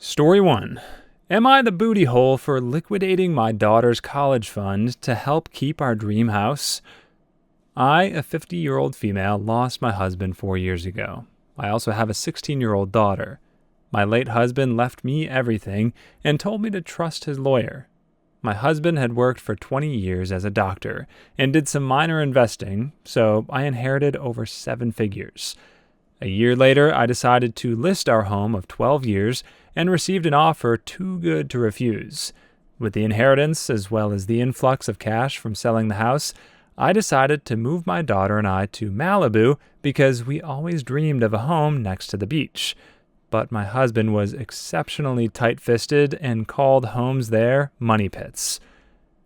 Story 1. Am I the booty hole for liquidating my daughter's college fund to help keep our dream house? I, a 50-year-old female, lost my husband 4 years ago. I also have a 16-year-old daughter. My late husband left me everything and told me to trust his lawyer. My husband had worked for 20 years as a doctor and did some minor investing, so I inherited over 7 figures. A year later, I decided to list our home of 12 years and received an offer too good to refuse. With the inheritance, as well as the influx of cash from selling the house, I decided to move my daughter and I to Malibu because we always dreamed of a home next to the beach. But my husband was exceptionally tight-fisted and called homes there money pits.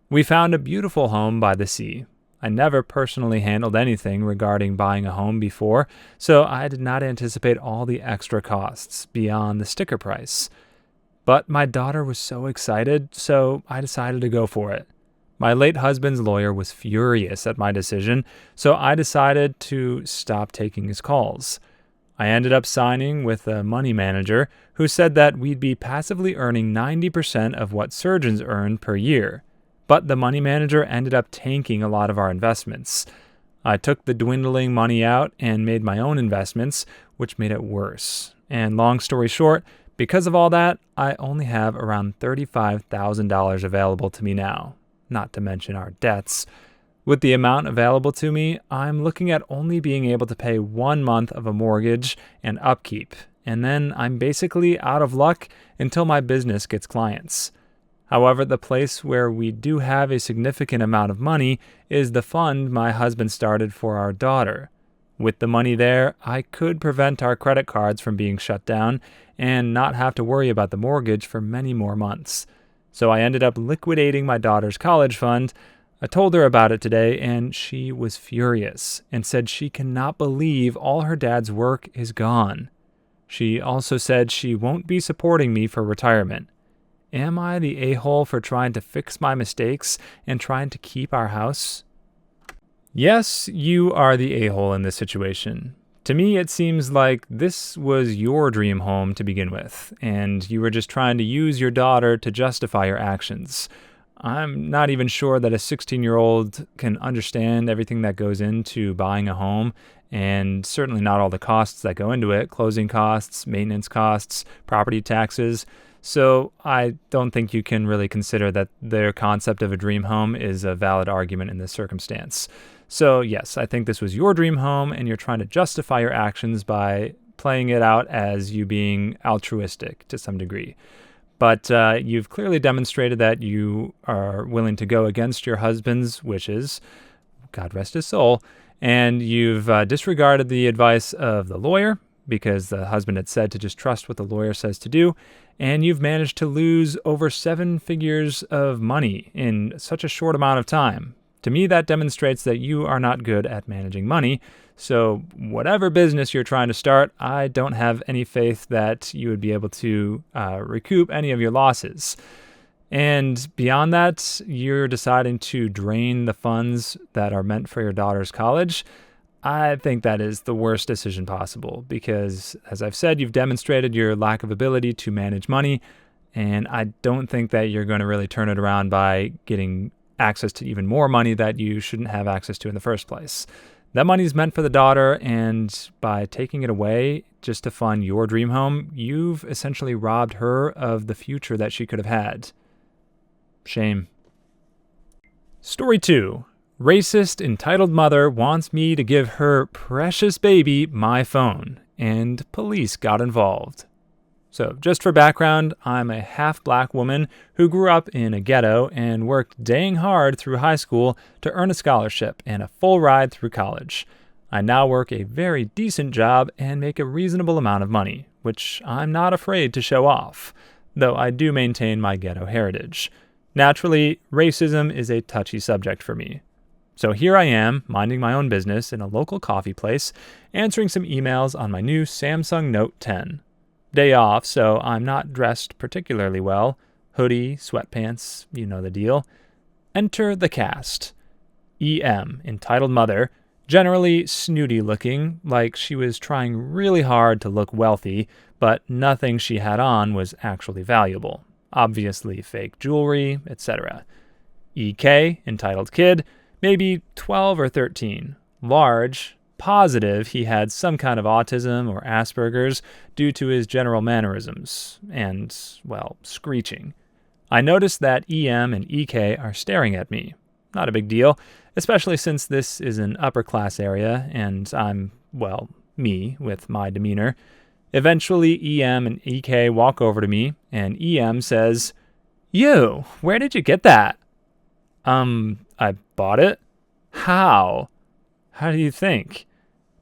We found a beautiful home by the sea. I never personally handled anything regarding buying a home before, so I did not anticipate all the extra costs beyond the sticker price. But my daughter was so excited, so I decided to go for it. My late husband's lawyer was furious at my decision, so I decided to stop taking his calls. I ended up signing with a money manager who said that we'd be passively earning 90% of what surgeons earn per year. But the money manager ended up tanking a lot of our investments. I took the dwindling money out and made my own investments, which made it worse. And long story short, because of all that, I only have around $35,000 available to me now, not to mention our debts. With the amount available to me, I'm looking at only being able to pay 1 month of a mortgage and upkeep, and then I'm basically out of luck until my business gets clients. However, the place where we do have a significant amount of money is the fund my husband started for our daughter. With the money there, I could prevent our credit cards from being shut down and not have to worry about the mortgage for many more months. So I ended up liquidating my daughter's college fund. I told her about it today, and she was furious and said she cannot believe all her dad's work is gone. She also said she won't be supporting me for retirement. Am I the a-hole for trying to fix my mistakes and trying to keep our house? Yes, you are the a-hole in this situation. To me, it seems like this was your dream home to begin with, and you were just trying to use your daughter to justify your actions. I'm not even sure that a 16-year-old can understand everything that goes into buying a home, and certainly not all the costs that go into it, closing costs, maintenance costs, property taxes. So I don't think you can really consider that their concept of a dream home is a valid argument in this circumstance. So yes, I think this was your dream home, and you're trying to justify your actions by playing it out as you being altruistic to some degree. But you've clearly demonstrated that you are willing to go against your husband's wishes, God rest his soul, and you've disregarded the advice of the lawyer because the husband had said to just trust what the lawyer says to do, and you've managed to lose over 7 figures of money in such a short amount of time. To me, that demonstrates that you are not good at managing money. So whatever business you're trying to start, I don't have any faith that you would be able to recoup any of your losses. And beyond that, you're deciding to drain the funds that are meant for your daughter's college. I think that is the worst decision possible because, as I've said, you've demonstrated your lack of ability to manage money, and I don't think that you're going to really turn it around by getting access to even more money that you shouldn't have access to in the first place. That money is meant for the daughter, and by taking it away just to fund your dream home, you've essentially robbed her of the future that she could have had. Shame. Story 2. Racist, entitled mother wants me to give her precious baby my phone, and police got involved. So, just for background, I'm a half-black woman who grew up in a ghetto and worked dang hard through high school to earn a scholarship and a full ride through college. I now work a very decent job and make a reasonable amount of money, which I'm not afraid to show off, though I do maintain my ghetto heritage. Naturally, racism is a touchy subject for me. So here I am, minding my own business in a local coffee place, answering some emails on my new Samsung Note 10. Day off, so I'm not dressed particularly well. Hoodie, sweatpants, you know the deal. Enter the cast. EM, entitled mother, generally snooty looking, like she was trying really hard to look wealthy, but nothing she had on was actually valuable. Obviously fake jewelry, etc. EK, entitled kid, maybe 12 or 13. Large, positive he had some kind of autism or Asperger's due to his general mannerisms and, well, screeching. I noticed that EM and EK are staring at me. Not a big deal, especially since this is an upper class area and I'm, well, me with my demeanor. Eventually, EM and EK walk over to me, and EM says, "You, where did you get that?" I bought it? How? How do you think?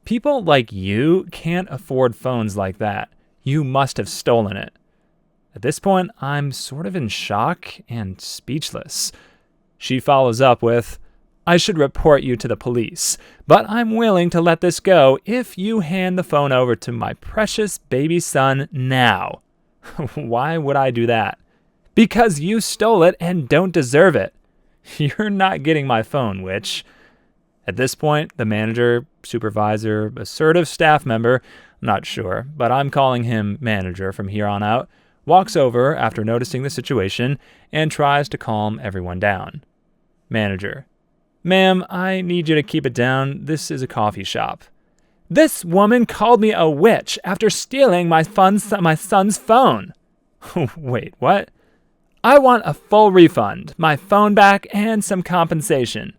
People like you can't afford phones like that. You must have stolen it. At this point, I'm sort of in shock and speechless. She follows up with, "I should report you to the police, but I'm willing to let this go if you hand the phone over to my precious baby son now." Why would I do that? Because you stole it and don't deserve it. You're not getting my phone, witch. At this point, the manager, supervisor, assertive staff member, I'm not sure, but I'm calling him manager from here on out, walks over after noticing the situation and tries to calm everyone down. Manager: "Ma'am, I need you to keep it down. This is a coffee shop." "This woman called me a witch after stealing my son's phone." Wait, what? "I want a full refund, my phone back, and some compensation."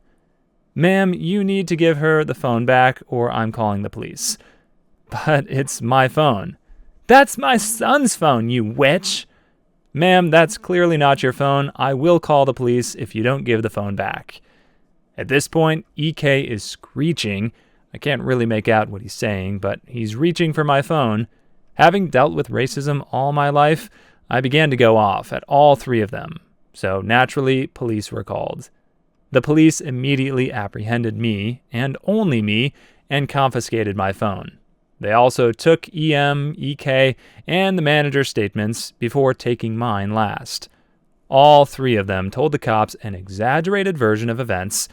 "Ma'am, you need to give her the phone back or I'm calling the police." "But it's my phone." "That's my son's phone, you witch." "Ma'am, that's clearly not your phone. I will call the police if you don't give the phone back." At this point, EK is screeching. I can't really make out what he's saying, but he's reaching for my phone. Having dealt with racism all my life, I began to go off at all three of them. So naturally, police were called. The police immediately apprehended me, and only me, and confiscated my phone. They also took EM, EK, and the manager's statements before taking mine last. All three of them told the cops an exaggerated version of events.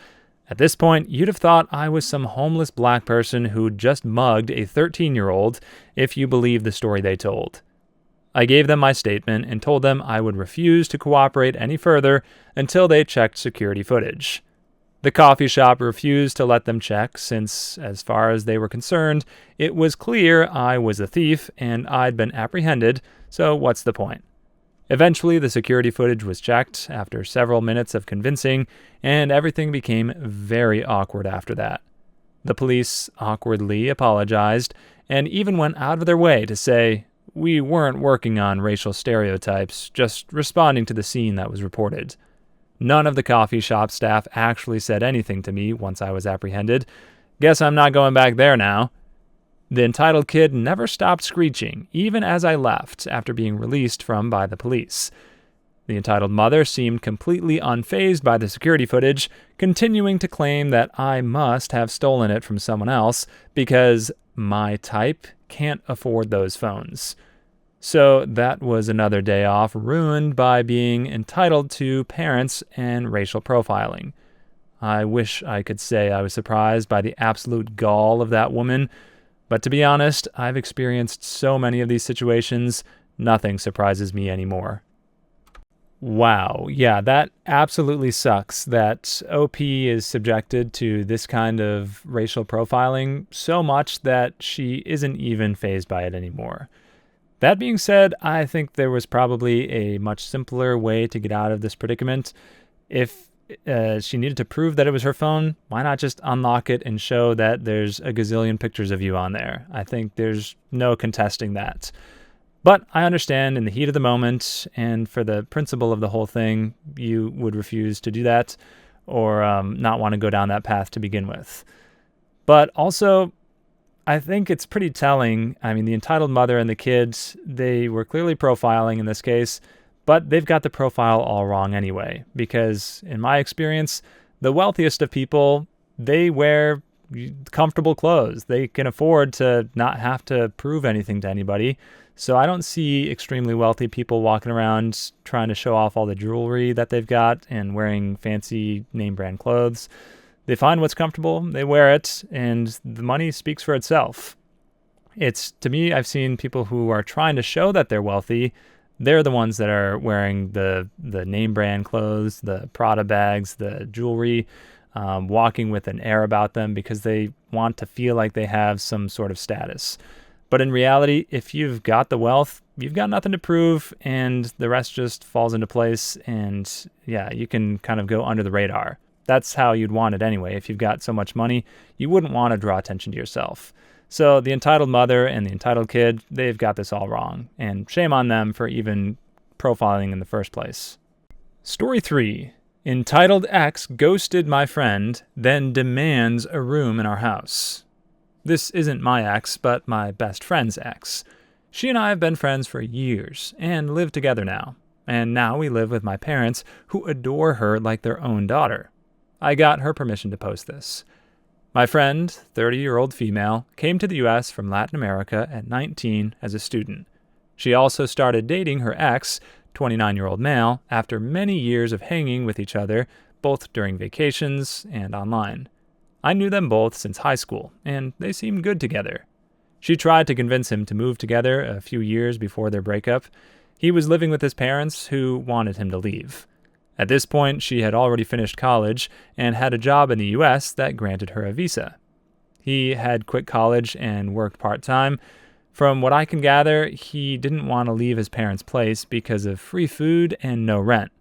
At this point, you'd have thought I was some homeless black person who'd just mugged a 13-year-old if you believe the story they told. I gave them my statement and told them I would refuse to cooperate any further until they checked security footage. The coffee shop refused to let them check since, as far as they were concerned, it was clear I was a thief and I'd been apprehended, so what's the point? Eventually, the security footage was checked after several minutes of convincing, and everything became very awkward after that. The police awkwardly apologized and even went out of their way to say, "We weren't working on racial stereotypes, just responding to the scene that was reported." None of the coffee shop staff actually said anything to me once I was apprehended. Guess I'm not going back there now. The entitled kid never stopped screeching, even as I left after being released by the police. The entitled mother seemed completely unfazed by the security footage, continuing to claim that I must have stolen it from someone else because my type can't afford those phones. So that was another day off ruined by being entitled to parents and racial profiling. I wish I could say I was surprised by the absolute gall of that woman, but to be honest, I've experienced so many of these situations, nothing surprises me anymore. Wow, yeah, that absolutely sucks that OP is subjected to this kind of racial profiling so much that she isn't even fazed by it anymore. That being said, I think there was probably a much simpler way to get out of this predicament. If she needed to prove that it was her phone, why not just unlock it and show that there's a gazillion pictures of you on there? I think there's no contesting that. But I understand in the heat of the moment and for the principle of the whole thing, you would refuse to do that or not want to go down that path to begin with. But also, I think it's pretty telling. I mean, the entitled mother and the kids, they were clearly profiling in this case, but they've got the profile all wrong anyway, because in my experience, the wealthiest of people, they wear comfortable clothes. They can afford to not have to prove anything to anybody. So I don't see extremely wealthy people walking around trying to show off all the jewelry that they've got and wearing fancy name brand clothes. They find what's comfortable, they wear it, and the money speaks for itself. To me, I've seen people who are trying to show that they're wealthy. They're the ones that are wearing the name brand clothes, the Prada bags, the jewelry, walking with an air about them because they want to feel like they have some sort of status. But in reality, if you've got the wealth, you've got nothing to prove, and the rest just falls into place. And yeah, you can kind of go under the radar. That's how you'd want it anyway. If you've got so much money, you wouldn't want to draw attention to yourself. So the entitled mother and the entitled kid, they've got this all wrong. And shame on them for even profiling in the first place. Story 3. Entitled ex ghosted my friend, then demands a room in our house. This isn't my ex, but my best friend's ex. She and I have been friends for years and live together now. And now we live with my parents, who adore her like their own daughter. I got her permission to post this. My friend, 30-year-old female, came to the U.S. from Latin America at 19 as a student. She also started dating her ex, 29-year-old male, after many years of hanging with each other, both during vacations and online. I knew them both since high school, and they seemed good together. She tried to convince him to move together a few years before their breakup. He was living with his parents, who wanted him to leave. At this point, she had already finished college and had a job in the U.S. that granted her a visa. He had quit college and worked part-time. From what I can gather, he didn't want to leave his parents' place because of free food and no rent.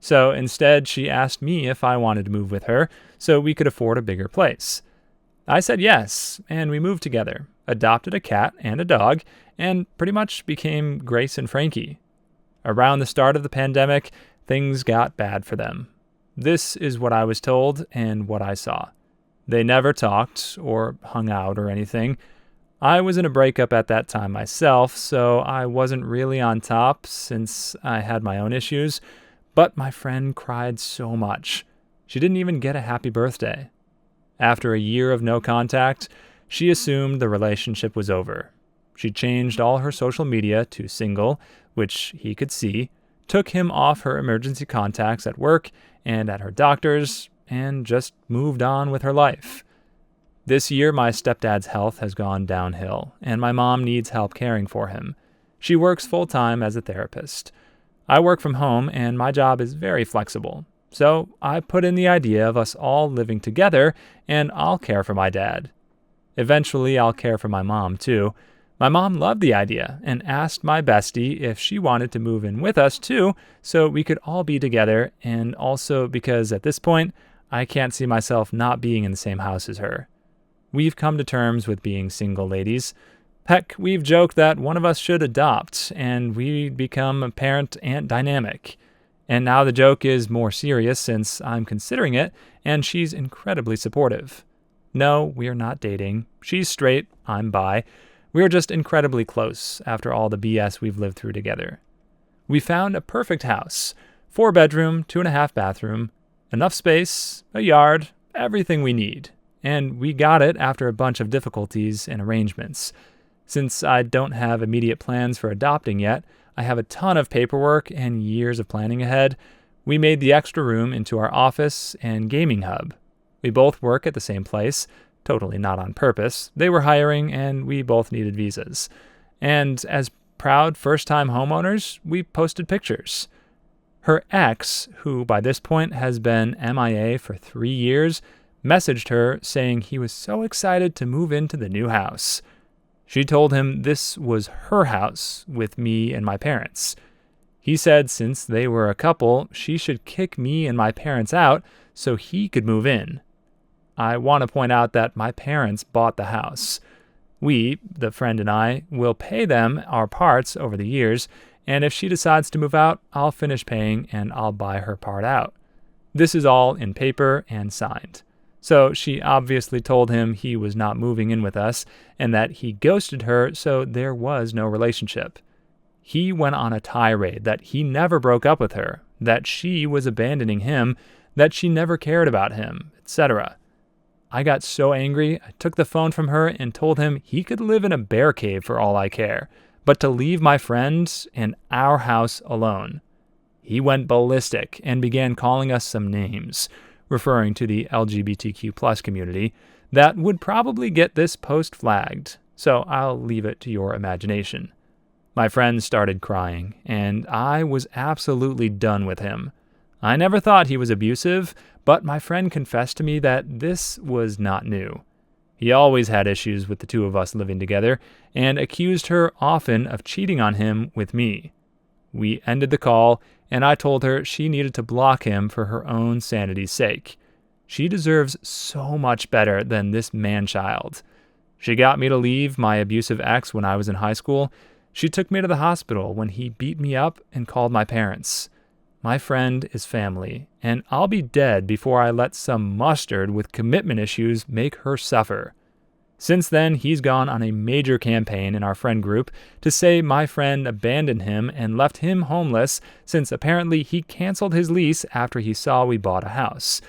So instead, she asked me if I wanted to move with her so we could afford a bigger place. I said yes, and we moved together, adopted a cat and a dog, and pretty much became Grace and Frankie. Around the start of the pandemic, things got bad for them. This is what I was told and what I saw. They never talked or hung out or anything. I was in a breakup at that time myself, so I wasn't really on top since I had my own issues, but my friend cried so much. She didn't even get a happy birthday. After a year of no contact, she assumed the relationship was over. She changed all her social media to single, which he could see, took him off her emergency contacts at work and at her doctor's, and just moved on with her life. This year, my stepdad's health has gone downhill, and my mom needs help caring for him. She works full-time as a therapist. I work from home, and my job is very flexible. So I put in the idea of us all living together, and I'll care for my dad. Eventually, I'll care for my mom, too. My mom loved the idea and asked my bestie if she wanted to move in with us too, so we could all be together, and also because at this point, I can't see myself not being in the same house as her. We've come to terms with being single ladies. Heck, we've joked that one of us should adopt, and we'd become a parent-aunt dynamic. And now the joke is more serious since I'm considering it, and she's incredibly supportive. No, we're not dating. She's straight, I'm bi. We're just incredibly close after all the BS we've lived through together. We found a perfect house. 4-bedroom, 2.5 bathroom, enough space, a yard, everything we need. And we got it after a bunch of difficulties and arrangements. Since I don't have immediate plans for adopting yet, I have a ton of paperwork and years of planning ahead. We made the extra room into our office and gaming hub. We both work at the same place. Totally not on purpose. They were hiring, and we both needed visas. And as proud first-time homeowners, we posted pictures. Her ex, who by this point has been MIA for 3 years, messaged her saying he was so excited to move into the new house. She told him this was her house with me and my parents. He said since they were a couple, she should kick me and my parents out so he could move in. I want to point out that my parents bought the house. We, the friend and I, will pay them our parts over the years, and if she decides to move out, I'll finish paying and I'll buy her part out. This is all in paper and signed. So she obviously told him he was not moving in with us and that he ghosted her, so there was no relationship. He went on a tirade that he never broke up with her, that she was abandoning him, that she never cared about him, etc. I got so angry, I took the phone from her and told him he could live in a bear cave for all I care, but to leave my friend and our house alone. He went ballistic and began calling us some names, referring to the LGBTQ+ community, that would probably get this post flagged. so I'll leave it to your imagination. My friend started crying, and I was absolutely done with him. I never thought he was abusive, but my friend confessed to me that this was not new. He always had issues with the two of us living together, and accused her often of cheating on him with me. We ended the call, and I told her she needed to block him for her own sanity's sake. She deserves so much better than this man-child. She got me to leave my abusive ex when I was in high school. She took me to the hospital when he beat me up and called my parents. My friend is family, and I'll be dead before I let some mustard with commitment issues make her suffer. Since then, he's gone on a major campaign in our friend group to say my friend abandoned him and left him homeless since apparently he canceled his lease after he saw we bought a house.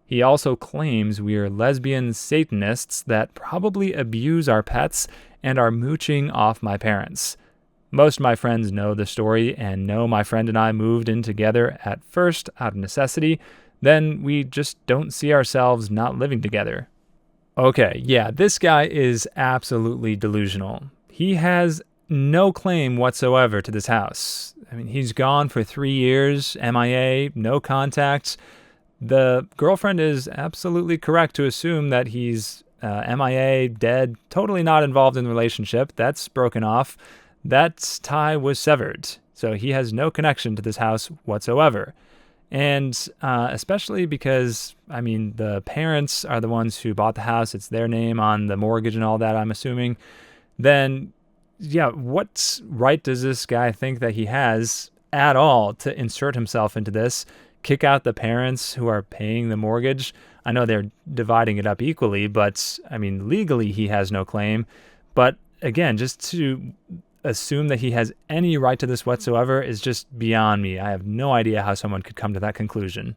He also claims we're lesbian Satanists that probably abuse our pets and are mooching off my parents. Most of my friends know the story and know my friend and I moved in together at first out of necessity, then we just don't see ourselves not living together. Okay, yeah, this guy is absolutely delusional. He has no claim whatsoever to this house. I mean, he's gone for 3 years, MIA, no contacts. The girlfriend is absolutely correct to assume that he's MIA, dead, totally not involved in the relationship. That's broken off. That tie was severed, so he has no connection to this house whatsoever. And especially because, I mean, the parents are the ones who bought the house. It's their name on the mortgage and all that, I'm assuming. Then, yeah, what right does this guy think that he has at all to insert himself into this, kick out the parents who are paying the mortgage? I know they're dividing it up equally, but, I mean, legally he has no claim. But, again, just to assume that he has any right to this whatsoever is just beyond me. I have no idea how someone could come to that conclusion.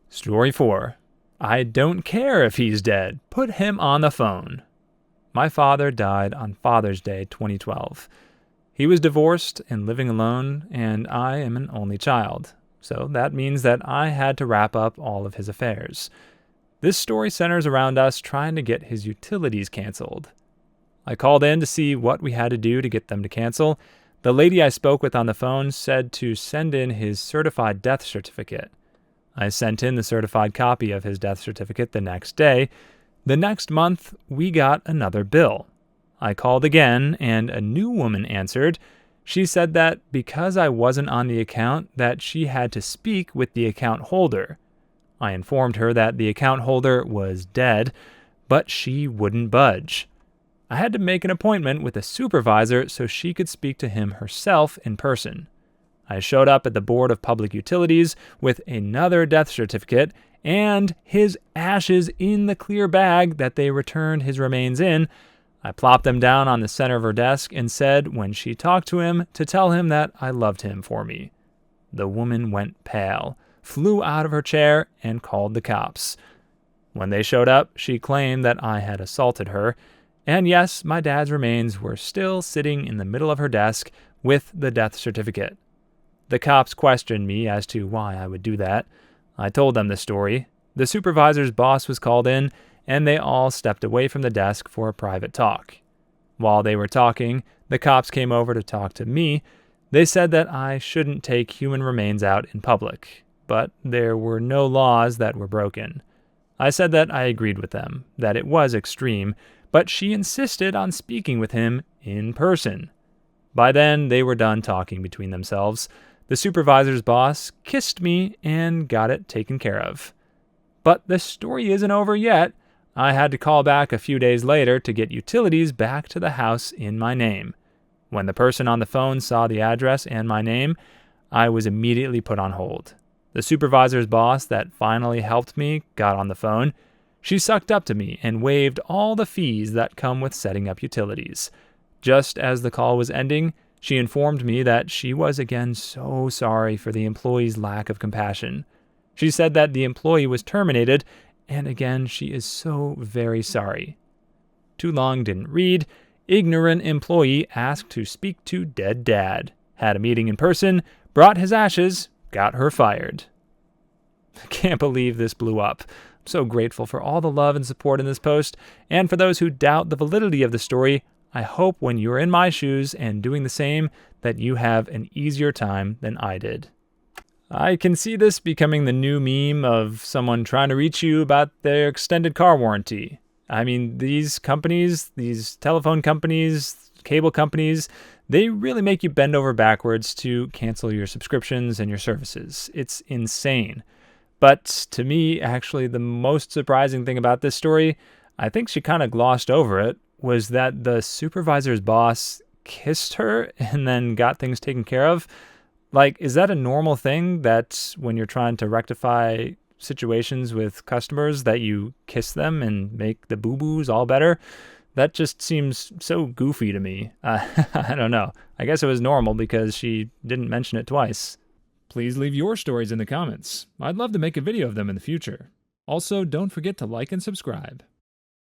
Story 4. I don't care if he's dead. Put him on the phone. My father died on Father's Day 2012. He was divorced and living alone, and I am an only child. So that means that I had to wrap up all of his affairs. This story centers around us trying to get his utilities canceled. I called in to see what we had to do to get them to cancel. The lady I spoke with on the phone said to send in his certified death certificate. I sent in the certified copy of his death certificate the next day. The next month, we got another bill. I called again, and a new woman answered. She said that because I wasn't on the account, that she had to speak with the account holder. I informed her that the account holder was dead, but she wouldn't budge. I had to make an appointment with a supervisor so she could speak to him herself in person. I showed up at the Board of Public Utilities with another death certificate and his ashes in the clear bag that they returned his remains in. I plopped them down on the center of her desk and said when she talked to him to tell him that I loved him for me. The woman went pale, flew out of her chair, and called the cops. When they showed up, she claimed that I had assaulted her. And yes, my dad's remains were still sitting in the middle of her desk with the death certificate. The cops questioned me as to why I would do that. I told them the story. The supervisor's boss was called in, and they all stepped away from the desk for a private talk. While they were talking, the cops came over to talk to me. They said that I shouldn't take human remains out in public, but there were no laws that were broken. I said that I agreed with them, that it was extreme, but she insisted on speaking with him in person. By then, they were done talking between themselves. The supervisor's boss kissed me and got it taken care of. But the story isn't over yet. I had to call back a few days later to get utilities back to the house in my name. When the person on the phone saw the address and my name, I was immediately put on hold. The supervisor's boss that finally helped me got on the phone. She sucked up to me and waived all the fees that come with setting up utilities. Just as the call was ending, she informed me that she was again so sorry for the employee's lack of compassion. She said that the employee was terminated, and again, she is so very sorry. Too long didn't read. Ignorant employee asked to speak to dead dad. Had a meeting in person, brought his ashes, got her fired. I can't believe this blew up. So grateful for all the love and support in this post, and for those who doubt the validity of the story, I hope when you're in my shoes and doing the same that you have an easier time than I did. I can see this becoming the new meme of someone trying to reach you about their extended car warranty. I mean, these companies, these telephone companies, cable companies, they really make you bend over backwards to cancel your subscriptions and your services. It's insane. But to me, actually, the most surprising thing about this story, I think she kind of glossed over it, was that the supervisor's boss kissed her and then got things taken care of. Like, is that a normal thing that when you're trying to rectify situations with customers that you kiss them and make the boo-boos all better? That just seems so goofy to me. I don't know. I guess it was normal because she didn't mention it twice. Please leave your stories in the comments. I'd love to make a video of them in the future. Also, don't forget to like and subscribe.